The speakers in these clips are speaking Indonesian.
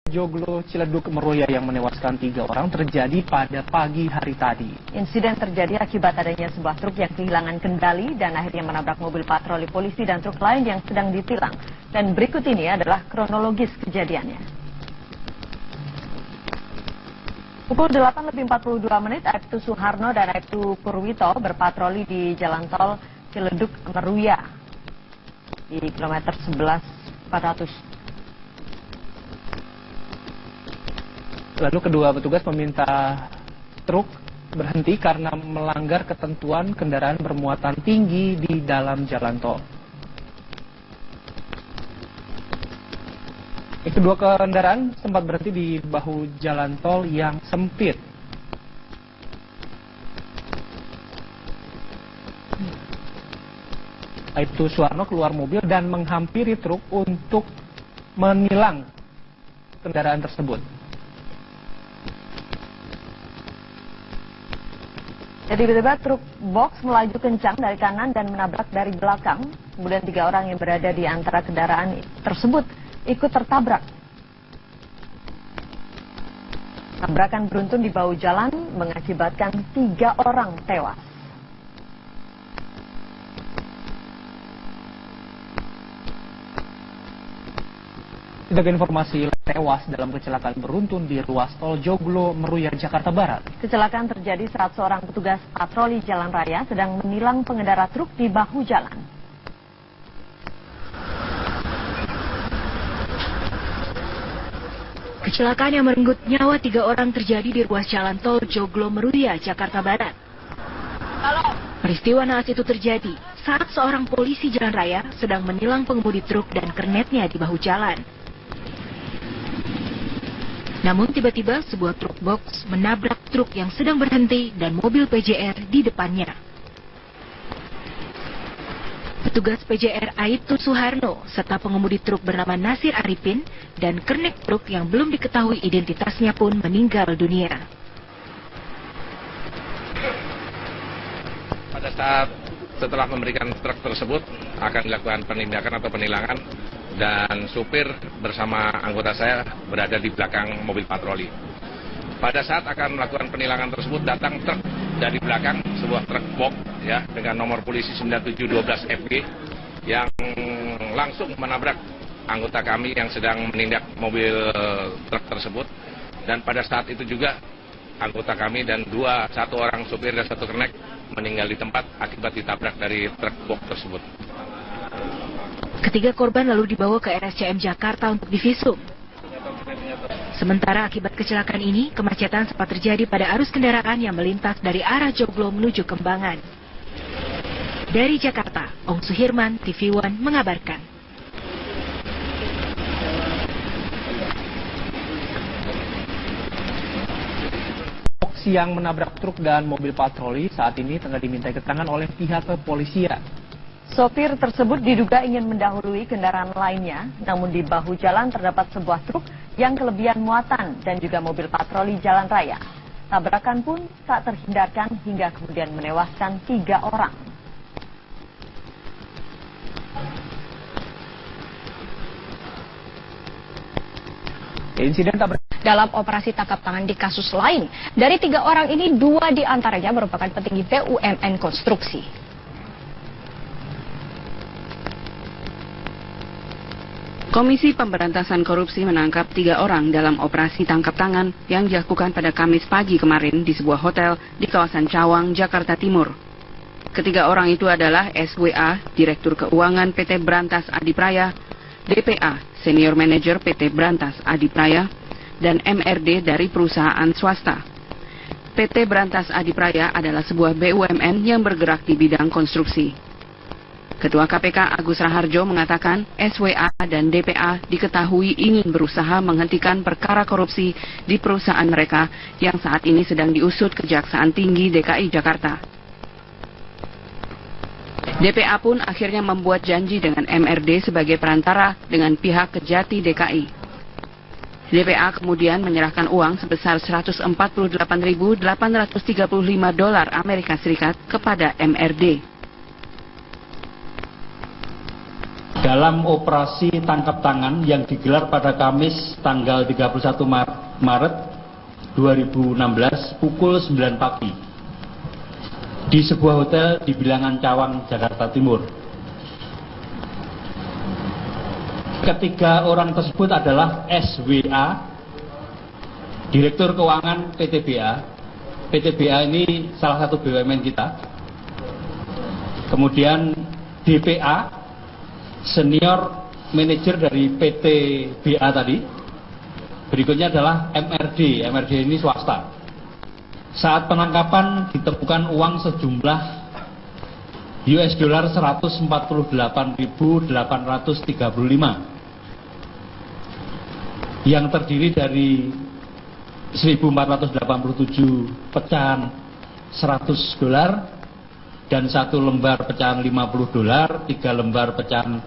Joglo Ciledug Meruya yang menewaskan 3 orang terjadi pada pagi hari tadi. Insiden terjadi akibat adanya sebuah truk yang kehilangan kendali dan akhirnya menabrak mobil patroli polisi dan truk lain yang sedang ditilang. Dan berikut ini adalah kronologis kejadiannya. Pukul 8.42, Aibtu Suharno dan Aibtu Purwito berpatroli di jalan tol Ciledug Meruya di kilometer 11.400. Lalu kedua petugas meminta truk berhenti karena melanggar ketentuan kendaraan bermuatan tinggi di dalam jalan tol. Kedua kendaraan sempat berhenti di bahu jalan tol yang sempit. Aibtu Suharno keluar mobil dan menghampiri truk untuk menilang kendaraan tersebut. Jadi tiba-tiba truk box melaju kencang dari kanan dan menabrak dari belakang. Kemudian 3 orang yang berada di antara kendaraan tersebut ikut tertabrak. Tabrakan beruntun di bahu jalan mengakibatkan 3 orang tewas. Kita ke informasi tewas dalam kecelakaan beruntun di ruas tol Joglo Meruya, Jakarta Barat. Kecelakaan terjadi saat seorang petugas patroli jalan raya sedang menilang pengendara truk di bahu jalan. Kecelakaan yang merenggut nyawa 3 orang terjadi di ruas jalan tol Joglo Meruya, Jakarta Barat. Peristiwa naas itu terjadi saat seorang polisi jalan raya sedang menilang pengemudi truk dan kernetnya di bahu jalan. Namun tiba-tiba sebuah truk box menabrak truk yang sedang berhenti dan mobil PJR di depannya. Petugas PJR Aibtu Suharno serta pengemudi truk bernama Nasir Arifin dan kernet truk yang belum diketahui identitasnya pun meninggal dunia. Pada saat setelah memberikan truk tersebut akan dilakukan penindakan atau penilangan dan supir bersama anggota saya berada di belakang mobil patroli. Pada saat akan melakukan penilangan tersebut datang truk dari belakang, sebuah truk box ya dengan nomor polisi 9712 FG yang langsung menabrak anggota kami yang sedang menindak mobil truk tersebut. Dan pada saat itu juga anggota kami dan satu orang supir dan 1 kernet meninggal di tempat akibat ditabrak dari truk box tersebut. Ketiga korban lalu dibawa ke RSCM Jakarta untuk divisum. Sementara akibat kecelakaan ini, kemacetan sempat terjadi pada arus kendaraan yang melintas dari arah Joglo menuju Kembangan. Dari Jakarta, Ong Suhirman, TV One mengabarkan. Box yang menabrak truk dan mobil patroli saat ini tengah dimintai keterangan oleh pihak kepolisian. Sopir tersebut diduga ingin mendahului kendaraan lainnya, namun di bahu jalan terdapat sebuah truk yang kelebihan muatan dan juga mobil patroli jalan raya. Tabrakan pun tak terhindarkan hingga kemudian menewaskan 3 orang. Insiden dalam operasi tangkap tangan di kasus lain. Dari 3 orang ini, 2 diantaranya merupakan petinggi BUMN Konstruksi. Komisi Pemberantasan Korupsi menangkap 3 orang dalam operasi tangkap tangan yang dilakukan pada Kamis pagi kemarin di sebuah hotel di kawasan Cawang, Jakarta Timur. Ketiga orang itu adalah SWA, Direktur Keuangan PT Brantas Adipraya, DPA, Senior Manager PT Brantas Adipraya, dan MRD dari perusahaan swasta. PT Brantas Adipraya adalah sebuah BUMN yang bergerak di bidang konstruksi. Ketua KPK Agus Raharjo mengatakan SWA dan DPA diketahui ingin berusaha menghentikan perkara korupsi di perusahaan mereka yang saat ini sedang diusut Kejaksaan Tinggi DKI Jakarta. DPA pun akhirnya membuat janji dengan MRD sebagai perantara dengan pihak Kejati DKI. DPA kemudian menyerahkan uang sebesar $148.835 Amerika Serikat kepada MRD. dalam operasi tangkap tangan yang digelar pada Kamis tanggal 31 Maret 2016 pukul 9 pagi di sebuah hotel di Bilangan Cawang, Jakarta Timur. Ketiga orang tersebut adalah SWA, Direktur Keuangan PTBA. PTBA ini salah satu BUMN kita. Kemudian DPA, Senior Manager dari PTBA tadi. Berikutnya adalah MRD. MRD ini swasta. Saat penangkapan ditemukan uang sejumlah US dollar 148.835 yang terdiri dari 1.487 pecahan 100 dolar dan 1 lembar pecahan 50 dolar, 3 lembar pecahan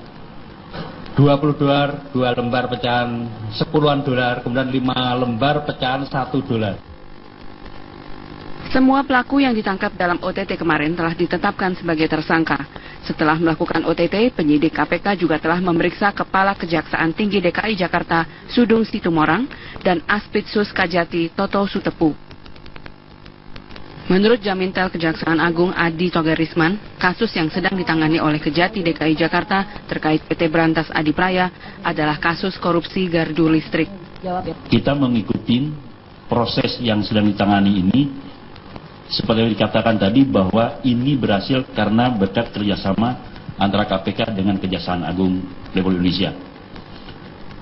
20 dolar, 2 lembar pecahan 10-an dolar, kemudian 5 lembar pecahan 1 dolar. Semua pelaku yang ditangkap dalam OTT kemarin telah ditetapkan sebagai tersangka. Setelah melakukan OTT, penyidik KPK juga telah memeriksa Kepala Kejaksaan Tinggi DKI Jakarta, Sudung Situmorang, dan Aspidsus Kajati, Toto Sutepu. Menurut Jamintel Kejaksaan Agung Adi Togarisman, kasus yang sedang ditangani oleh Kejati DKI Jakarta terkait PT Brantas Adipraya adalah kasus korupsi gardu listrik. Kita mengikuti proses yang sedang ditangani ini, seperti yang dikatakan tadi bahwa ini berhasil karena berkat kerjasama antara KPK dengan Kejaksaan Agung Republik Indonesia.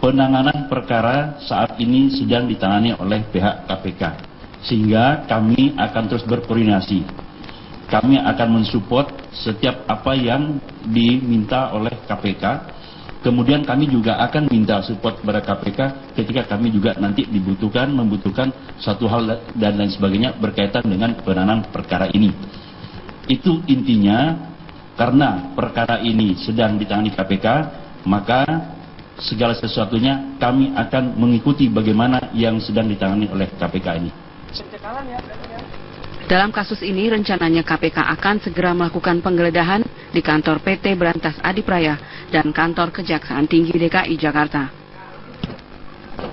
Penanganan perkara saat ini sedang ditangani oleh pihak KPK, sehingga kami akan terus berkoordinasi. Kami akan mensupport setiap apa yang diminta oleh KPK. Kemudian kami juga akan minta support kepada KPK ketika kami juga nanti membutuhkan satu hal dan lain sebagainya berkaitan dengan penanganan perkara ini. Itu intinya, karena perkara ini sedang ditangani KPK, maka segala sesuatunya kami akan mengikuti bagaimana yang sedang ditangani oleh KPK ini. Dalam kasus ini, rencananya KPK akan segera melakukan penggeledahan di kantor PT Brantas Adipraya dan kantor Kejaksaan Tinggi DKI Jakarta.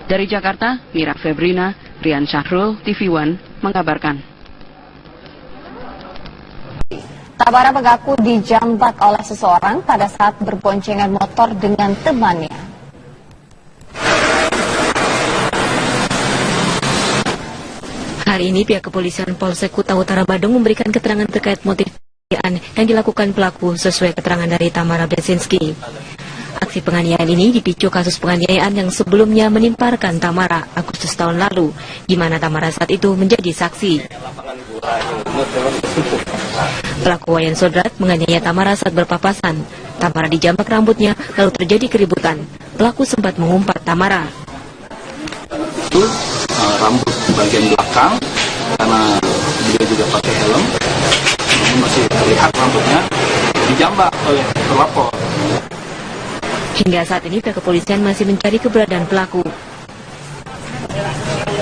Dari Jakarta, Mira Febrina, Rian Syahrul, TV One, mengabarkan. Tabara mengaku dijambat oleh seseorang pada saat berboncengan motor dengan temannya. Hari ini pihak kepolisian Polsek Kuta Utara Badung memberikan keterangan terkait motif penganiayaan yang dilakukan pelaku sesuai keterangan dari Tamara Blesinski. Aksi penganiayaan ini dipicu kasus penganiayaan yang sebelumnya menimparkan Tamara Agustus tahun lalu, di mana Tamara saat itu menjadi saksi. Pelaku Wayan Sodrat menganiaya Tamara saat berpapasan. Tamara dijambak rambutnya, lalu terjadi keributan. Pelaku sempat mengumpat Tamara. Rambut bagian belakang karena dia juga pakai helm, namun masih terlihat rambutnya, dijambak oleh pelapor. Hingga saat ini pihak kepolisian masih mencari keberadaan pelaku.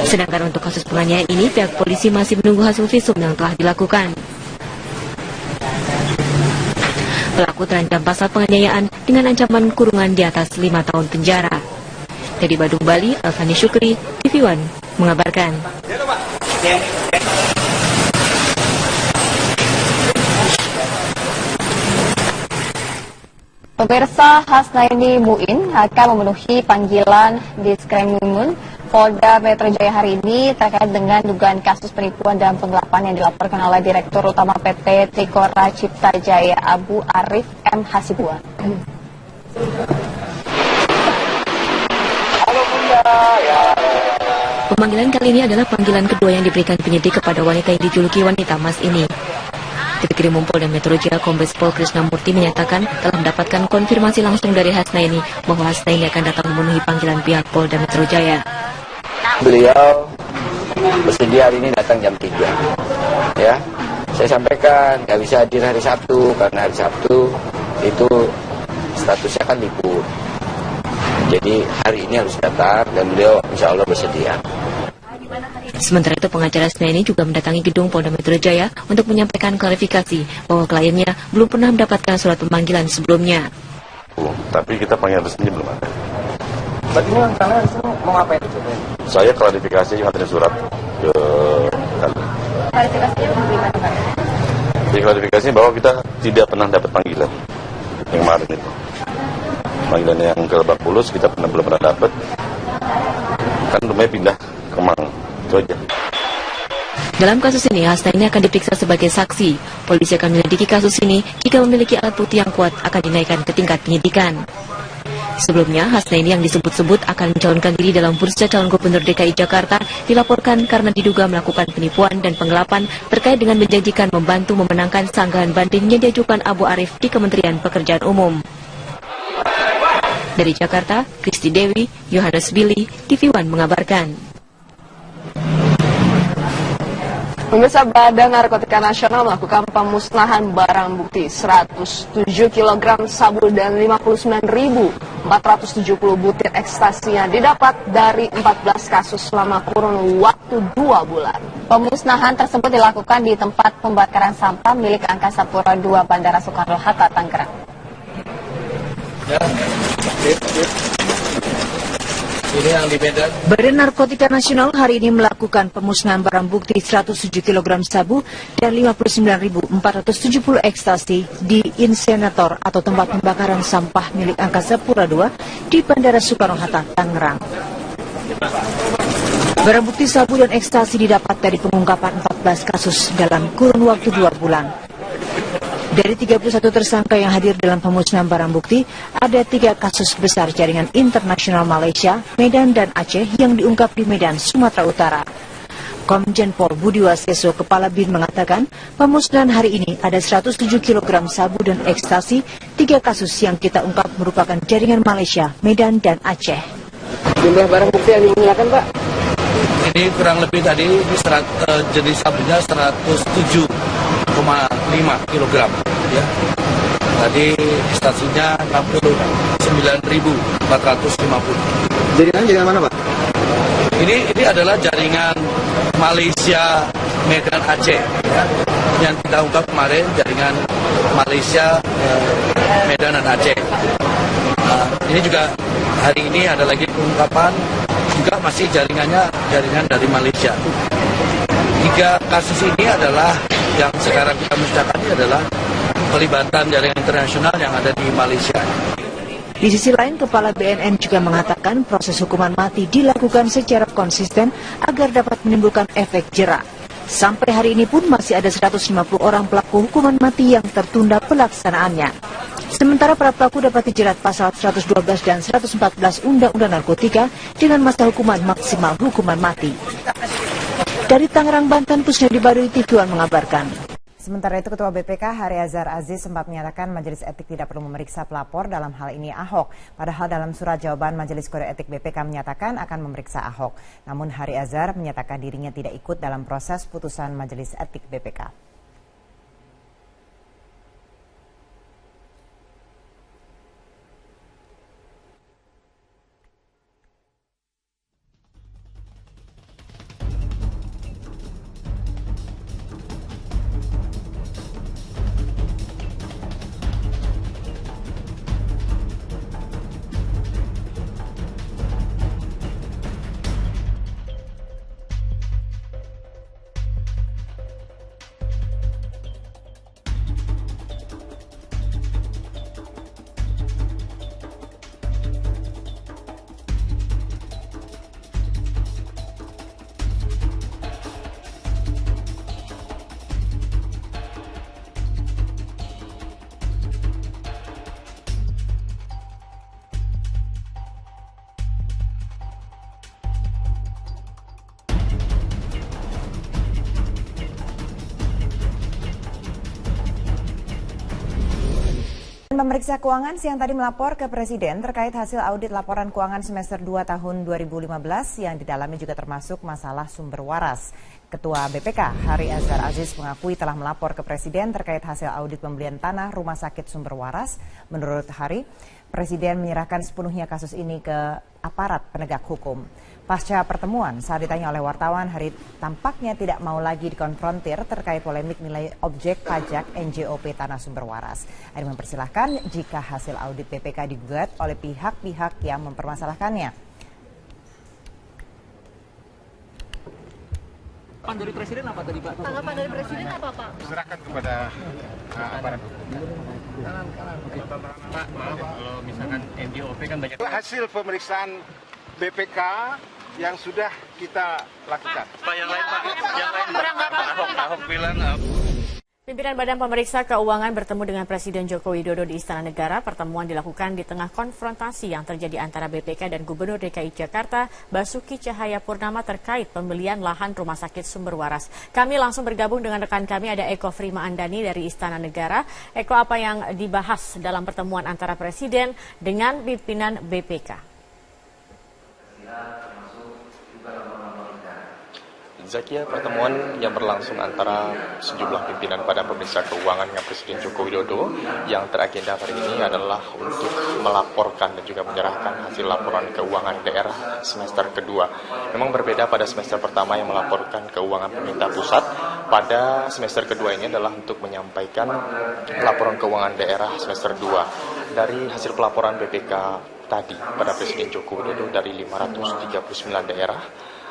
Sedangkan untuk kasus penganiayaan ini pihak polisi masih menunggu hasil visum yang telah dilakukan. Pelaku terancam pasal penganiayaan dengan ancaman kurungan di atas 5 tahun penjara. Dari Badung, Bali, Alfani Syukri, TV One, mengabarkan. Pemirsa, Hasnaini Muin akan memenuhi panggilan di Diskrimum Polda Metro Jaya hari ini terkait dengan dugaan kasus penipuan dan penggelapan yang dilaporkan oleh Direktur Utama PT Trikora Cipta Jaya Abu Arif M. Hasibuan. Pemanggilan kali ini adalah panggilan kedua yang diberikan penyidik kepada wanita yang dijuluki wanita emas ini. Ditkrimum Polda Metro Jaya Kombes Pol Krisnamurti menyatakan telah mendapatkan konfirmasi langsung dari Hasnaini bahwa Hasnaini akan datang memenuhi panggilan pihak Polda Metro Jaya. Beliau bersedia hari ini datang jam 3. Ya, saya sampaikan nggak bisa hadir hari Sabtu karena hari Sabtu itu statusnya kan libur. Jadi hari ini harus datang dan beliau insya Allah bersedia. Sementara itu pengacara Hasnaini juga mendatangi gedung Polda Metro Jaya untuk menyampaikan klarifikasi bahwa kliennya belum pernah mendapatkan surat pemanggilan sebelumnya. Tapi kita panggil resmi belum ada. Berarti ini kalian mau ngapain itu? Saya klarifikasi juga ada surat ke kalian. Klarifikasinya bagaimana Pak? Klarifikasinya bahwa kita tidak pernah dapat panggilan yang kemarin itu. Panggilan yang ke Lebak Bulus kita belum pernah dapat. Kan rumahnya pindah ke Kemang. Itu aja. Dalam kasus ini, Hasnaini akan diperiksa sebagai saksi. Polisi akan menyelidiki kasus ini. Jika memiliki alat bukti yang kuat, akan dinaikkan ke tingkat penyidikan. Sebelumnya, Hasnaini yang disebut-sebut akan mencalonkan diri dalam bursa calon gubernur DKI Jakarta dilaporkan karena diduga melakukan penipuan dan penggelapan terkait dengan menjanjikan membantu memenangkan sanggahan banding yang diajukan Abu Arif di Kementerian Pekerjaan Umum. Dari Jakarta, Kristi Dewi, Yohanes Billy, TV One mengabarkan. Pemirsa, Badan Narkotika Nasional melakukan pemusnahan barang bukti 107 kg sabu dan 59.470 butir ekstasi yang didapat dari 14 kasus selama kurun waktu 2 bulan. Pemusnahan tersebut dilakukan di tempat pembakaran sampah milik Angkasa Pura II Bandara Soekarno-Hatta, Tangerang. Ini yang di Medan. Badan Narkotika Nasional hari ini melakukan pemusnahan barang bukti 107 kg sabu dan 59.470 ekstasi di insenerator atau tempat pembakaran sampah milik Angkasa Pura II di Bandara Soekarno-Hatta, Tangerang. Barang bukti sabu dan ekstasi didapat dari pengungkapan 14 kasus dalam kurun waktu 2 bulan. Dari 31 tersangka yang hadir dalam pemusnahan barang bukti, ada 3 kasus besar jaringan internasional Malaysia, Medan, dan Aceh yang diungkap di Medan, Sumatera Utara. Komjen Pol Budi Waseso, Kepala BIN, mengatakan pemusnahan hari ini ada 107 kg sabu dan ekstasi. 3 kasus yang kita ungkap merupakan jaringan Malaysia, Medan, dan Aceh. Jumlah barang bukti yang dimusnahkan, Pak? Ini kurang lebih tadi jenis sabunya 107,5 kg ya. Tadi ekstasinya 69.450. Jaringan mana, Pak? Ini adalah jaringan Malaysia, Medan, Aceh ya. Yang kita ungkap kemarin jaringan Malaysia, Medan, dan Aceh. Ini juga hari ini ada lagi pengungkapan juga masih jaringan dari Malaysia. 3 kasus ini adalah yang sekarang kita musnahkan ini adalah pelibatan jaringan internasional yang ada di Malaysia. Di sisi lain, Kepala BNN juga mengatakan proses hukuman mati dilakukan secara konsisten agar dapat menimbulkan efek jera. Sampai hari ini pun masih ada 150 orang pelaku hukuman mati yang tertunda pelaksanaannya. Sementara para pelaku dapat dijerat pasal 112 dan 114 Undang-Undang Narkotika dengan masa hukuman maksimal hukuman mati. Dari Tangerang, Banten, Kusnedi Baduy, TV One mengabarkan. Sementara itu, Ketua BPK Hari Azhar Aziz sempat menyatakan majelis etik tidak perlu memeriksa pelapor dalam hal ini Ahok. Padahal dalam surat jawaban Majelis Kode Etik BPK menyatakan akan memeriksa Ahok. Namun Hari Azhar menyatakan dirinya tidak ikut dalam proses putusan Majelis Etik BPK. Pemeriksa keuangan siang tadi melapor ke Presiden terkait hasil audit laporan keuangan semester 2 tahun 2015 yang di dalamnya juga termasuk masalah sumber waras. Ketua BPK Hari Azhar Aziz mengakui telah melapor ke Presiden terkait hasil audit pembelian tanah Rumah Sakit Sumber Waras. Menurut Hari, Presiden menyerahkan sepenuhnya kasus ini ke aparat penegak hukum. Pasca pertemuan, saat ditanya oleh wartawan, Hari tampaknya tidak mau lagi dikonfrontir terkait polemik nilai objek pajak NJOP Tanah Sumber Waras. Hari mempersilahkan jika hasil audit BPK digugat oleh pihak-pihak yang mempermasalahkannya. Tanggapan dari Presiden apa tadi, Pak? Tanggapan dari Presiden apa, Pak? Serahkan kepada aparat. Pak, kalau misalkan NJOP kan banyak. Hasil pemeriksaan BPK yang sudah kita lakukan. Pak, yang lain, Pak. Yang lain, Pak. Ahok bilang Pimpinan Badan Pemeriksa Keuangan bertemu dengan Presiden Joko Widodo di Istana Negara. Pertemuan dilakukan di tengah konfrontasi yang terjadi antara BPK dan Gubernur DKI Jakarta, Basuki Cahayapurnama terkait pembelian lahan Rumah Sakit Sumber Waras. Kami langsung bergabung dengan rekan kami, ada Eko Frima Andani dari Istana Negara. Eko, apa yang dibahas dalam pertemuan antara Presiden dengan pimpinan BPK? Zakia, pertemuan yang berlangsung antara sejumlah pimpinan Badan Pemeriksa Keuangan dengan Presiden Joko Widodo yang teragenda hari ini adalah untuk melaporkan dan juga menyerahkan hasil laporan keuangan daerah semester kedua. Memang berbeda pada semester pertama yang melaporkan keuangan pemerintah pusat. Pada semester kedua ini adalah untuk menyampaikan laporan keuangan daerah semester 2. Dari hasil pelaporan BPK tadi pada Presiden Joko Widodo dari 539 daerah,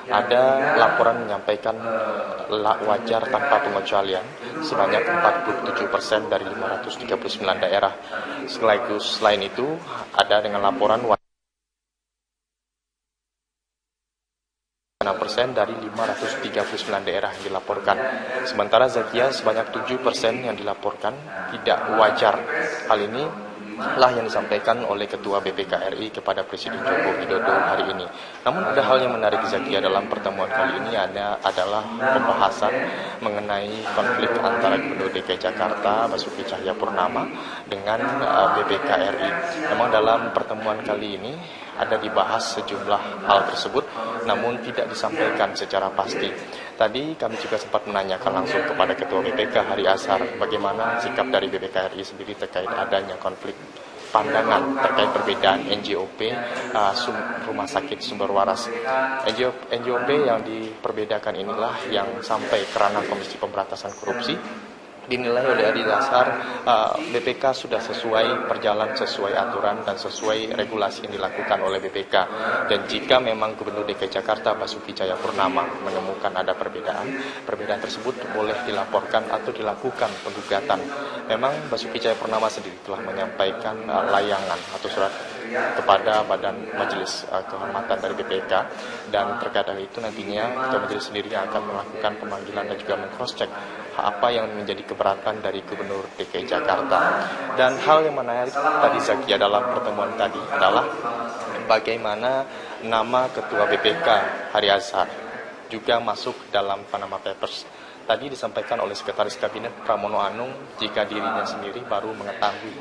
ada laporan menyampaikan wajar tanpa pengecualian sebanyak 47% dari 539 daerah. Selain itu, ada dengan laporan 6% dari 539 daerah yang dilaporkan. Sementara Zakia sebanyak 7% yang dilaporkan tidak wajar. Hal ini lah yang disampaikan oleh Ketua BPK RI kepada Presiden Joko Widodo hari ini. Namun ada hal yang menarik, Zakia, dalam pertemuan kali ini adalah pembahasan mengenai konflik antara Gubernur DKI Jakarta Basuki Cahayapurnama dengan BPK RI. Memang dalam pertemuan kali ini ada dibahas sejumlah hal tersebut, namun tidak disampaikan secara pasti. Tadi kami juga sempat menanyakan langsung kepada Ketua BPK Hari Azhar bagaimana sikap dari BPK RI sendiri terkait adanya konflik pandangan terkait perbedaan NJOP Rumah Sakit Sumber Waras. NJOP yang diperbedakan inilah yang sampai ke ranah Komisi Pemberantasan Korupsi. Dinilai oleh Hari Azhar, BPK sudah berjalan sesuai aturan dan sesuai regulasi yang dilakukan oleh BPK. Dan jika memang Gubernur DKI Jakarta Basuki Cahayapurnama menemukan ada perbedaan tersebut boleh dilaporkan atau dilakukan penggugatan. Memang Basuki Cahayapurnama sendiri telah menyampaikan layangan atau surat kepada Badan Majelis Kehormatan dari BPK, dan terkait hal itu nantinya Ketua Majelis sendiri akan melakukan pemanggilan dan juga men-cross-check apa yang menjadi keberatan dari Gubernur DKI Jakarta. Dan hal yang menarik tadi, Zakia, dalam pertemuan tadi adalah bagaimana nama Ketua BPK Hari Azhar juga masuk dalam Panama Papers. Tadi disampaikan oleh Sekretaris Kabinet Pramono Anung jika dirinya sendiri baru mengetahui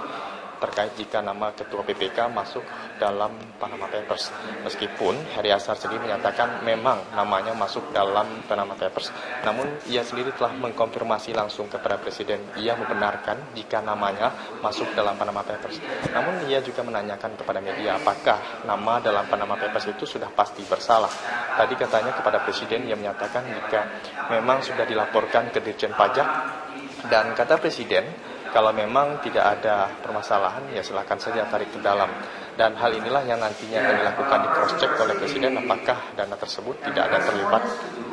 terkait jika nama Ketua BPK masuk dalam Panama Papers. Meskipun Hari Azhar sendiri menyatakan memang namanya masuk dalam Panama Papers, namun ia sendiri telah mengkonfirmasi langsung kepada Presiden. Ia membenarkan jika namanya masuk dalam Panama Papers. Namun ia juga menanyakan kepada media apakah nama dalam Panama Papers itu sudah pasti bersalah. Tadi katanya kepada Presiden ia menyatakan jika memang sudah dilaporkan ke Dirjen Pajak, dan kata Presiden, kalau memang tidak ada permasalahan, ya silakan saja tarik ke dalam. Dan hal inilah yang nantinya akan dilakukan di cross-check oleh Presiden, apakah dana tersebut tidak ada terlibat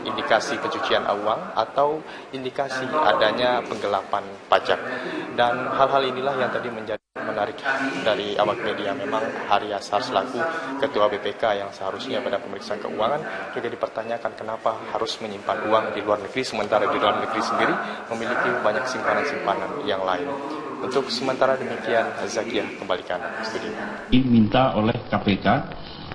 indikasi pencucian uang atau indikasi adanya penggelapan pajak. Dan hal-hal inilah yang tadi menjadi menarik dari awak media. Memang Hari Azhar selaku Ketua BPK yang seharusnya pada pemeriksaan keuangan juga dipertanyakan kenapa harus menyimpan uang di luar negeri, sementara di dalam negeri sendiri memiliki banyak simpanan-simpanan yang lain. Untuk sementara demikian, Zakia, kembalikan studio. Diminta oleh KPK,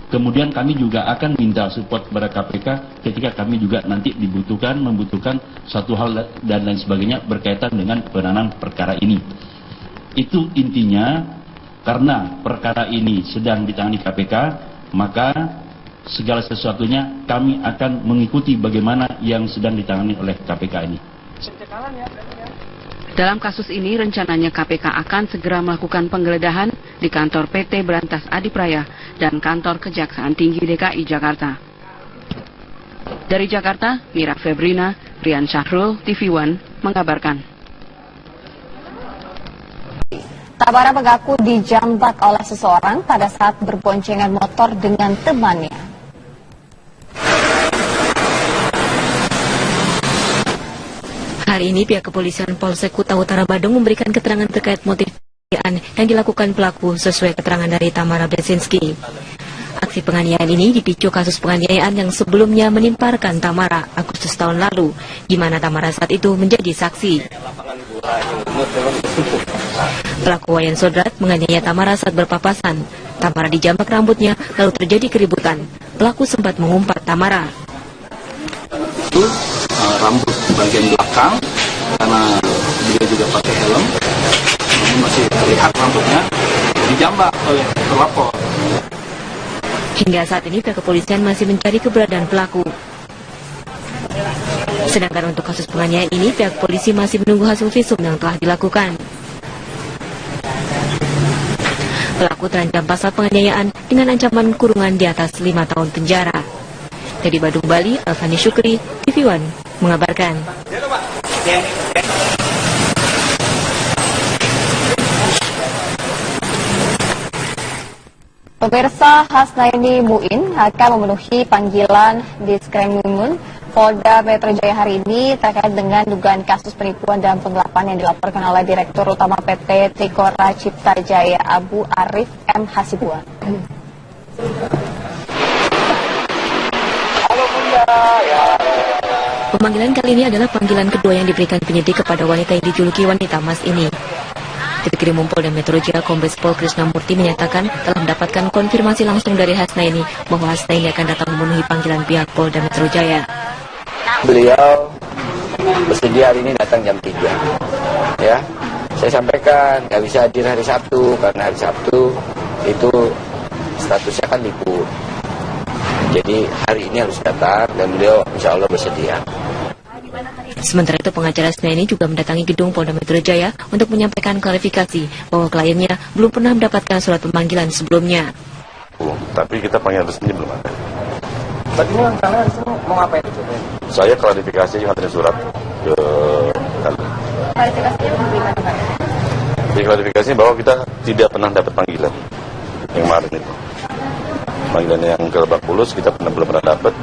kemudian kami juga akan minta support kepada KPK ketika kami juga nanti membutuhkan suatu hal dan lain sebagainya berkaitan dengan penanganan perkara ini. Itu intinya, karena perkara ini sedang ditangani KPK, maka segala sesuatunya kami akan mengikuti bagaimana yang sedang ditangani oleh KPK ini. Dalam kasus ini, rencananya KPK akan segera melakukan penggeledahan di kantor PT Berantas Adipraya dan kantor Kejaksaan Tinggi DKI Jakarta. Dari Jakarta, Mira Febrina, Rian Syahrul, TV One mengabarkan. Tamara mengaku dijambak oleh seseorang pada saat berboncengan motor dengan temannya. Hari ini pihak kepolisian Polsek Kuta Utara Badung memberikan keterangan terkait motif penganiayaan yang dilakukan pelaku sesuai keterangan dari Tamara Blesinski. Aksi penganiayaan ini dipicu kasus penganiayaan yang sebelumnya menimparkan Tamara Agustus tahun lalu, di mana Tamara saat itu menjadi saksi. Pelaku Wayan Sodrat menganiaya Tamara saat berpapasan. Tamara dijambak rambutnya, lalu terjadi keributan. Pelaku sempat mengumpat Tamara. Itu rambut bagian belakang, karena dia juga pakai helm, namun masih terlihat rambutnya, dijambak oleh terlapor. Hingga saat ini pihak kepolisian masih mencari keberadaan pelaku. Sedangkan untuk kasus penganiayaan ini, pihak polisi masih menunggu hasil visum yang telah dilakukan. Pelaku terancam pasal penganiayaan dengan ancaman kurungan di atas 5 tahun penjara. Dari Badung, Bali, Alfani Syukri, TV One mengabarkan. Pemirsa, Hasnaini Muin akan memenuhi panggilan di Skremumun Polda Metro Jaya hari ini terkait dengan dugaan kasus penipuan dan penggelapan yang dilaporkan oleh Direktur Utama PT Trikora Cipta Jaya Abu Arif M. Hasibuan. Pemanggilan kali ini adalah panggilan kedua yang diberikan penyidik kepada wanita yang dijuluki wanita emas ini. Ditkrim Polda Metro Jaya Kombes Pol Krisnamurti menyatakan telah mendapatkan konfirmasi langsung dari Hasnaini bahwa Hasnaini akan datang memenuhi panggilan pihak Polda Metro Jaya. Beliau bersedia hari ini datang jam 3. Ya, saya sampaikan nggak bisa hadir hari Sabtu karena hari Sabtu itu statusnya kan libur. Jadi hari ini harus datang dan beliau insya Allah bersedia. Sementara itu pengacara Hasnaini juga mendatangi gedung Polda Metro Jaya untuk menyampaikan klarifikasi bahwa kliennya belum pernah mendapatkan surat pemanggilan sebelumnya. Tapi kita panggilan resmi belum ada. Tadi kalian mau ngapain? Saya klarifikasi nganterin surat ke Klarifikasinya bagaimana, Pak? klarifikasi bahwa kita tidak pernah dapat panggilan yang kemarin itu. Panggilan yang ke Lebak Bulus kita belum pernah dapat.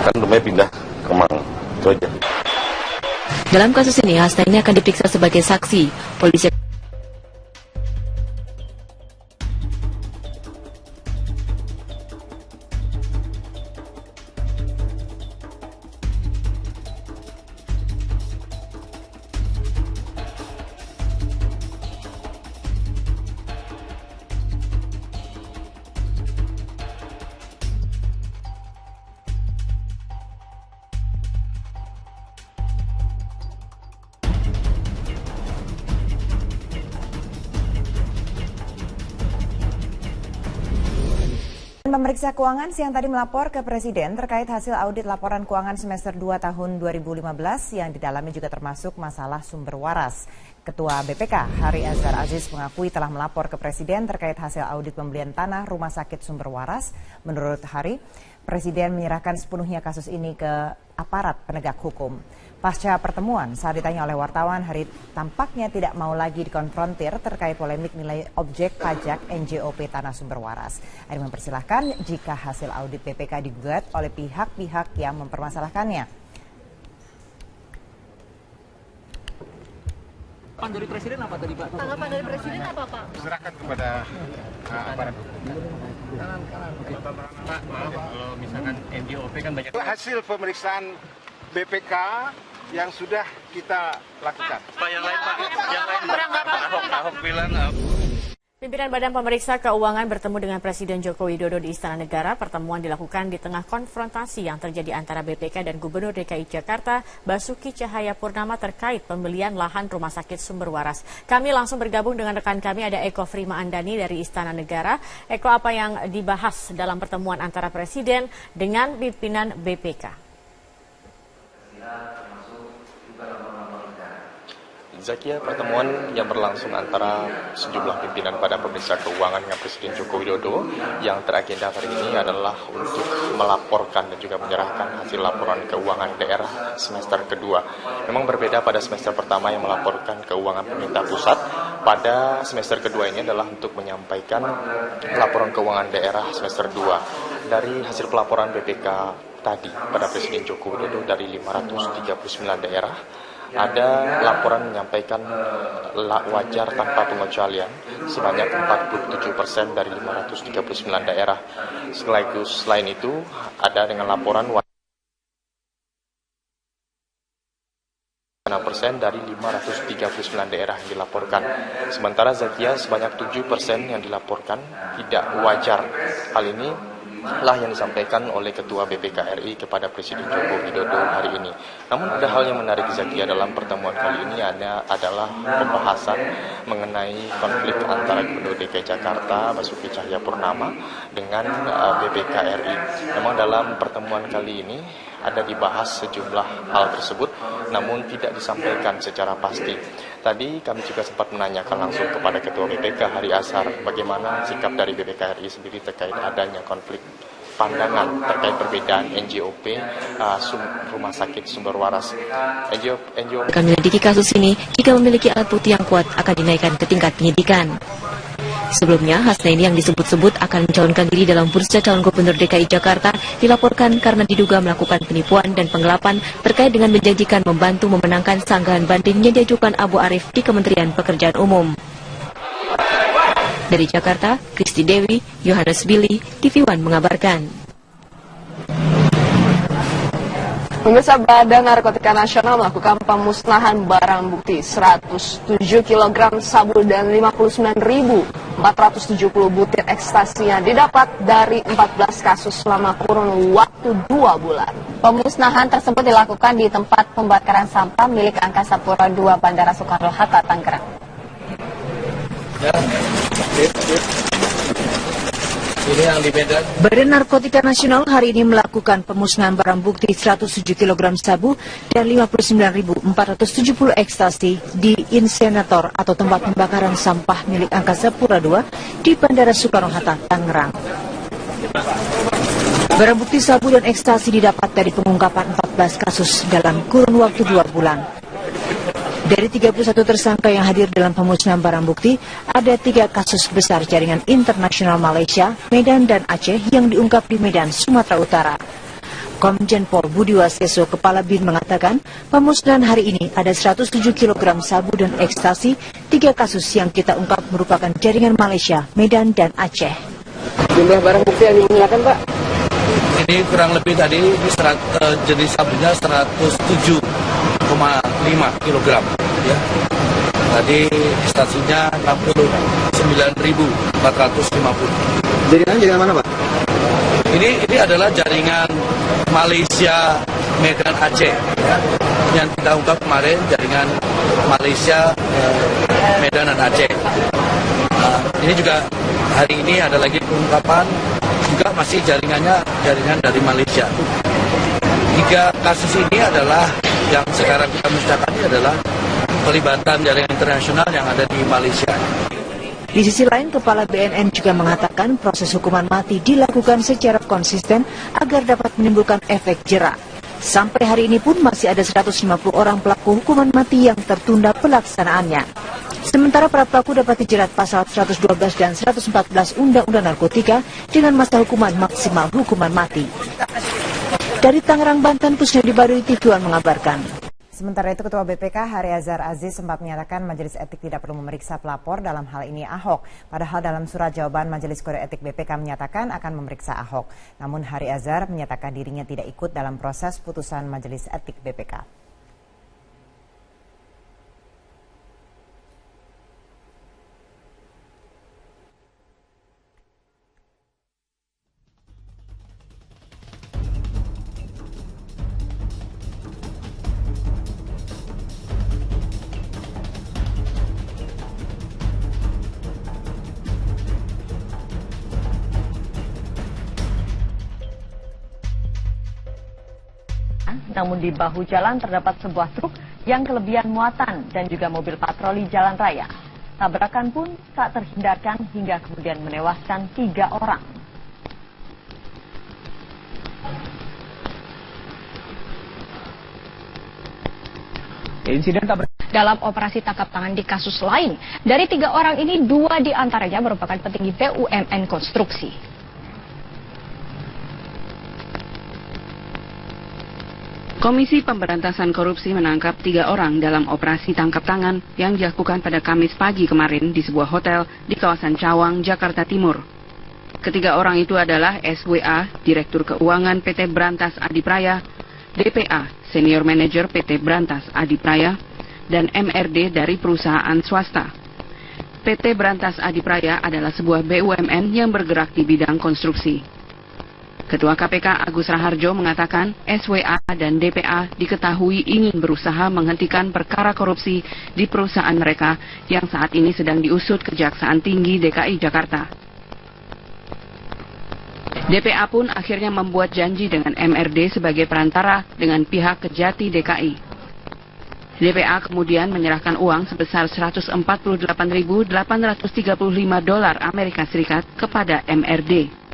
Kan rumahnya pindah ke Kemang. Itu aja. Dalam kasus ini, Hasnaini akan diperiksa sebagai saksi. Polisi Pemeriksa keuangan siang tadi melapor ke Presiden terkait hasil audit laporan keuangan semester 2 tahun 2015 yang di dalamnya juga termasuk masalah sumber waras. Ketua BPK Hari Azhar Aziz mengakui telah melapor ke Presiden terkait hasil audit pembelian tanah rumah sakit sumber waras. Menurut Hari, Presiden menyerahkan sepenuhnya kasus ini ke aparat penegak hukum. Pasca pertemuan, saat ditanya oleh wartawan, Hari tampaknya tidak mau lagi dikonfrontir terkait polemik nilai objek pajak NJOP Tanah Sumber Waras. Hari mempersilahkan jika hasil audit BPK digugat oleh pihak-pihak yang mempermasalahkannya. Tanggapan dari Presiden apa tadi, Pak? Tanggapan dari Presiden apa, Pak? Serahkan kepada aparat hukum. Pak, maaf kalau misalkan NJOP kan banyak. Hasil pemeriksaan BPK yang sudah kita lakukan. Pak, yang lain Pak, yang lain Ahok bilang. Pimpinan Badan Pemeriksa Keuangan bertemu dengan Presiden Joko Widodo di Istana Negara. Pertemuan dilakukan di tengah konfrontasi yang terjadi antara BPK dan Gubernur DKI Jakarta Basuki Cahayapurnama terkait pembelian lahan rumah sakit sumber waras. Kami langsung bergabung dengan rekan kami, ada Eko Frima Andani dari Istana Negara. Eko, apa yang dibahas dalam pertemuan antara Presiden dengan pimpinan BPK? Zakia, pertemuan yang berlangsung antara sejumlah pimpinan Badan Pemeriksa Keuangan dengan Presiden Joko Widodo yang teragenda hari ini adalah untuk melaporkan dan juga menyerahkan hasil laporan keuangan daerah semester kedua. Memang berbeda pada semester pertama yang melaporkan keuangan pemerintah pusat, pada semester kedua ini adalah untuk menyampaikan laporan keuangan daerah semester 2. Dari hasil pelaporan BPK tadi pada Presiden Joko Widodo dari 539 daerah, ada laporan menyampaikan wajar tanpa pengecualian sebanyak 47% dari 539 daerah. Sekaligus selain itu ada dengan laporan wajar 6% dari 539 daerah yang dilaporkan. Sementara Zakia sebanyak 7% yang dilaporkan tidak wajar. Hal ini lah yang disampaikan oleh Ketua BPK RI kepada Presiden Joko Widodo hari ini. Namun ada hal yang menarik Zakia dalam pertemuan kali ini adalah pembahasan mengenai konflik antara Gubernur DKI Jakarta Basuki Cahayapurnama dengan BPK RI. Memang dalam pertemuan kali ini ada dibahas sejumlah hal tersebut, namun tidak disampaikan secara pasti. Tadi kami juga sempat menanyakan langsung kepada Ketua BPK Hari Azhar bagaimana sikap dari BPK RI sendiri terkait adanya konflik pandangan terkait perbedaan NJOP Rumah Sakit Sumber Waras. NJOP akan menyelidiki kasus ini jika memiliki alat bukti yang kuat akan dinaikkan ke tingkat penyidikan. Sebelumnya, Hasnaini yang disebut-sebut akan mencalonkan diri dalam bursa calon gubernur DKI Jakarta dilaporkan karena diduga melakukan penipuan dan penggelapan terkait dengan menjanjikan membantu memenangkan sanggahan banding yang diajukan Abu Arif di Kementerian Pekerjaan Umum. Dari Jakarta, Kristi Dewi, Yohanes Billy, TV One mengabarkan. Pemirsa, Badan Narkotika Nasional melakukan pemusnahan barang bukti 107 kg sabu dan 59.470 butir ekstasi yang didapat dari 14 kasus selama kurun waktu 2 bulan. Pemusnahan tersebut dilakukan di tempat pembakaran sampah milik Angkasa Pura II Bandara Soekarno-Hatta, Tangerang. Ini yang di Medan. Badan Narkotika Nasional hari ini melakukan pemusnahan barang bukti 107 kg sabu dan 59.470 ekstasi di insenator atau tempat pembakaran sampah milik Angkasa Pura II di Bandara Soekarno-Hatta, Tangerang. Barang bukti sabu dan ekstasi didapat dari pengungkapan 14 kasus dalam kurun waktu 2 bulan. Dari 31 tersangka yang hadir dalam pemusnahan barang bukti, ada 3 kasus besar jaringan internasional Malaysia, Medan, dan Aceh yang diungkap di Medan, Sumatera Utara. Komjen Pol Budi Waseso, Kepala BIN, mengatakan pemusnahan hari ini ada 107 kg sabu dan ekstasi, 3 kasus yang kita ungkap merupakan jaringan Malaysia, Medan, dan Aceh. Jumlah barang bukti yang dimusnahkan, Pak? Ini kurang lebih tadi jenis sabunya 107,5 kg ya. Tadi ekstasinya 69.450. Jaringan mana, Pak? Ini adalah jaringan Malaysia, Medan, Aceh ya. Yang kita ungkap kemarin jaringan Malaysia, Medan, dan Aceh. Ini juga hari ini ada lagi pengungkapan, juga masih jaringan dari Malaysia. 3 kasus ini adalah yang sekarang kita musnahkan, ini adalah pelibatan jaringan internasional yang ada di Malaysia. Di sisi lain, Kepala BNN juga mengatakan proses hukuman mati dilakukan secara konsisten agar dapat menimbulkan efek jera. Sampai hari ini pun masih ada 150 orang pelaku hukuman mati yang tertunda pelaksanaannya. Sementara para pelaku dapat dijerat pasal 112 dan 114 Undang-Undang Narkotika dengan masa hukuman maksimal hukuman mati. Dari Tangerang, Banten, Kusnedi Baduy, TV One mengabarkan. Sementara itu, Ketua BPK Hari Azhar Aziz sempat menyatakan Majelis Etik tidak perlu memeriksa pelapor dalam hal ini Ahok. Padahal dalam surat jawaban Majelis Kode Etik BPK menyatakan akan memeriksa Ahok. Namun Hari Azhar menyatakan dirinya tidak ikut dalam proses putusan Majelis Etik BPK. Namun di bahu jalan terdapat sebuah truk yang kelebihan muatan dan juga mobil patroli jalan raya. Tabrakan pun tak terhindarkan hingga kemudian menewaskan 3 orang. Insiden dalam operasi tangkap tangan di kasus lain. Dari 3 orang ini, 2 diantaranya merupakan petinggi BUMN Konstruksi. Komisi Pemberantasan Korupsi menangkap 3 orang dalam operasi tangkap tangan yang dilakukan pada Kamis pagi kemarin di sebuah hotel di kawasan Cawang, Jakarta Timur. Ketiga orang itu adalah SWA, Direktur Keuangan PT Brantas Adipraya, DPA, Senior Manager PT Brantas Adipraya, dan MRD dari perusahaan swasta. PT Brantas Adipraya adalah sebuah BUMN yang bergerak di bidang konstruksi. Ketua KPK Agus Raharjo mengatakan SWA dan DPA diketahui ingin berusaha menghentikan perkara korupsi di perusahaan mereka yang saat ini sedang diusut Kejaksaan Tinggi DKI Jakarta. DPA pun akhirnya membuat janji dengan MRD sebagai perantara dengan pihak Kejati DKI. DPA kemudian menyerahkan uang sebesar $148.835 Amerika Serikat kepada MRD.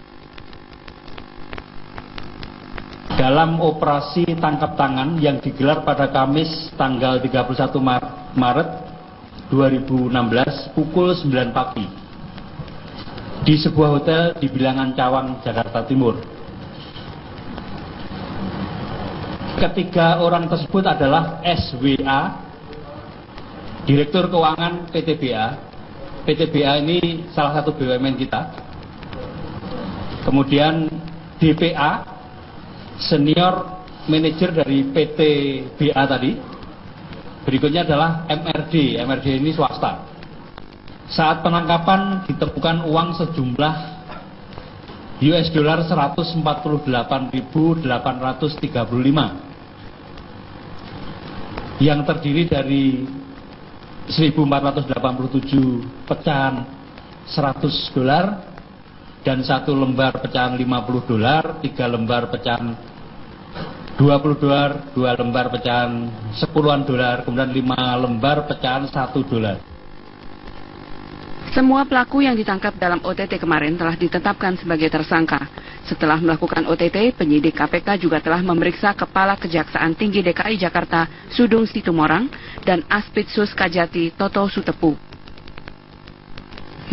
Dalam operasi tangkap tangan yang digelar pada Kamis tanggal 31 Maret 2016 pukul 9 pagi di sebuah hotel di Bilangan Cawang, Jakarta Timur. Ketiga orang tersebut adalah SWA, Direktur Keuangan PTBA. PTBA ini salah satu BUMN kita. Kemudian DPA, Senior Manager dari PTBA tadi. Berikutnya adalah MRD. MRD ini swasta. Saat penangkapan ditemukan uang sejumlah $148.835 yang terdiri dari 1.487 pecahan $100 dan 1 lembar pecahan $50, 3 lembar pecahan $20, 2 lembar pecahan $10, kemudian 5 lembar pecahan $1. Semua pelaku yang ditangkap dalam OTT kemarin telah ditetapkan sebagai tersangka. Setelah melakukan OTT, penyidik KPK juga telah memeriksa Kepala Kejaksaan Tinggi DKI Jakarta, Sudung Situmorang, dan Aspitsus Kajati, Toto Sutepu.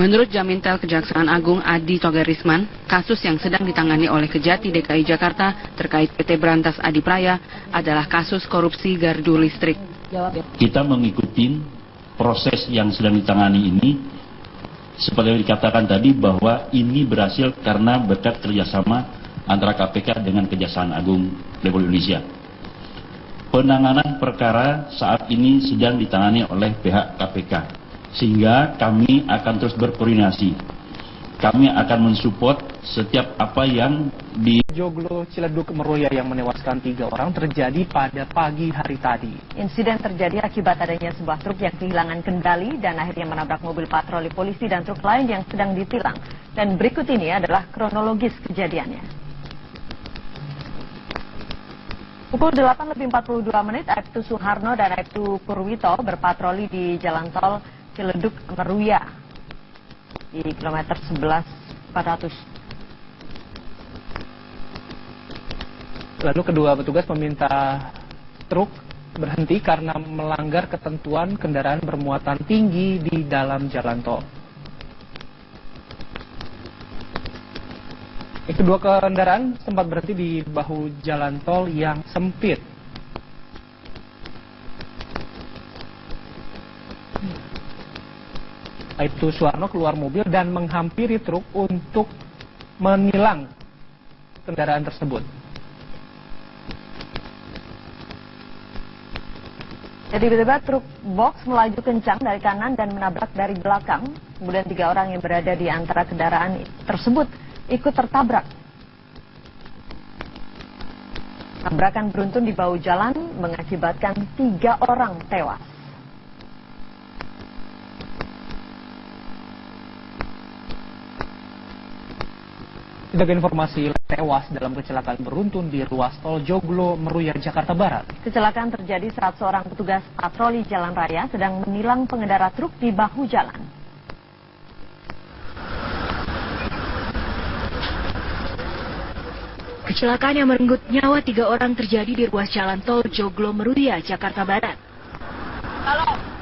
Menurut Jamintel Kejaksaan Agung Adi Togarisman, kasus yang sedang ditangani oleh Kejati DKI Jakarta terkait PT Brantas Adipraya adalah kasus korupsi gardu listrik. Kita mengikuti proses yang sedang ditangani ini, seperti yang dikatakan tadi bahwa ini berhasil karena berkat kerjasama antara KPK dengan Kejaksaan Agung Republik Indonesia. Penanganan perkara saat ini sedang ditangani oleh pihak KPK, sehingga kami akan terus berkoordinasi. Kami akan mensupport setiap apa yang di Joglo Ciledug Meruya yang menewaskan 3 orang terjadi pada pagi hari tadi. Insiden terjadi akibat adanya sebuah truk yang kehilangan kendali dan akhirnya menabrak mobil patroli polisi dan truk lain yang sedang ditilang. Dan berikut ini adalah kronologis kejadiannya. Pukul 8.42 Aibtu Suharno dan Aibtu Purwito berpatroli di jalan tol Ciledug Meruya di kilometer 11.400. Lalu kedua petugas meminta truk berhenti karena melanggar ketentuan kendaraan bermuatan tinggi di dalam jalan tol. Kedua kendaraan sempat berhenti di bahu jalan tol yang sempit. Aibtu Suharno keluar mobil dan menghampiri truk untuk menilang kendaraan tersebut. Jadi tiba-tiba truk box melaju kencang dari kanan dan menabrak dari belakang. Kemudian 3 orang yang berada di antara kendaraan tersebut ikut tertabrak. Tabrakan beruntun di bahu jalan mengakibatkan 3 orang tewas. Kita ke informasi tewas dalam kecelakaan beruntun di ruas tol Joglo Meruya, Jakarta Barat. Kecelakaan terjadi saat seorang petugas patroli jalan raya sedang menilang pengendara truk di bahu jalan. Kecelakaan yang merenggut nyawa 3 orang terjadi di ruas jalan tol Joglo Meruya, Jakarta Barat.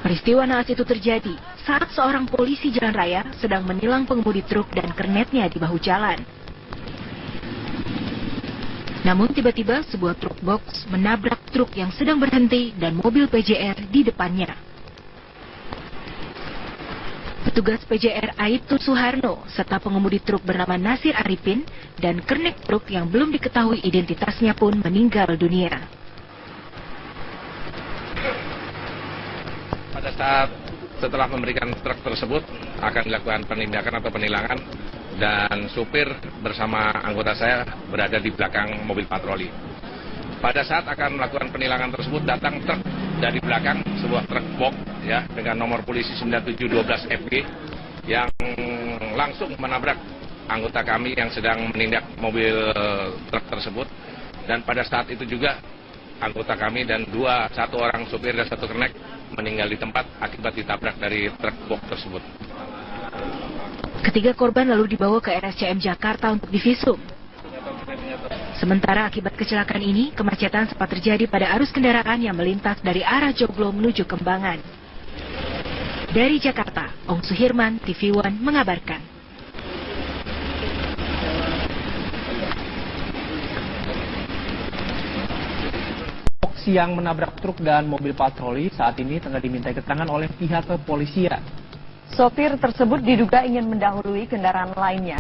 Peristiwa naas itu terjadi saat seorang polisi jalan raya sedang menilang pengemudi truk dan kernetnya di bahu jalan. Namun tiba-tiba sebuah truk box menabrak truk yang sedang berhenti dan mobil PJR di depannya. Petugas PJR Aibtu Suharno serta pengemudi truk bernama Nasir Arifin dan kernet truk yang belum diketahui identitasnya pun meninggal dunia. Pada saat setelah memberikan truk tersebut akan dilakukan penindakan atau penilangan dan supir bersama anggota saya berada di belakang mobil patroli. Pada saat akan melakukan penilangan tersebut datang truk dari belakang, sebuah truk box ya dengan nomor polisi 9712 FG yang langsung menabrak anggota kami yang sedang menindak mobil truk tersebut, dan pada saat itu juga anggota kami dan satu orang supir dan satu kernet meninggal di tempat akibat ditabrak dari truk box tersebut. Ketiga korban lalu dibawa ke RSCM Jakarta untuk divisum. Sementara akibat kecelakaan ini, kemacetan sempat terjadi pada arus kendaraan yang melintas dari arah Joglo menuju Kembangan. Dari Jakarta, Ong Suhirman, TV One mengabarkan. Box yang menabrak truk dan mobil patroli saat ini tengah dimintai keterangan oleh pihak kepolisian. Sopir tersebut diduga ingin mendahului kendaraan lainnya,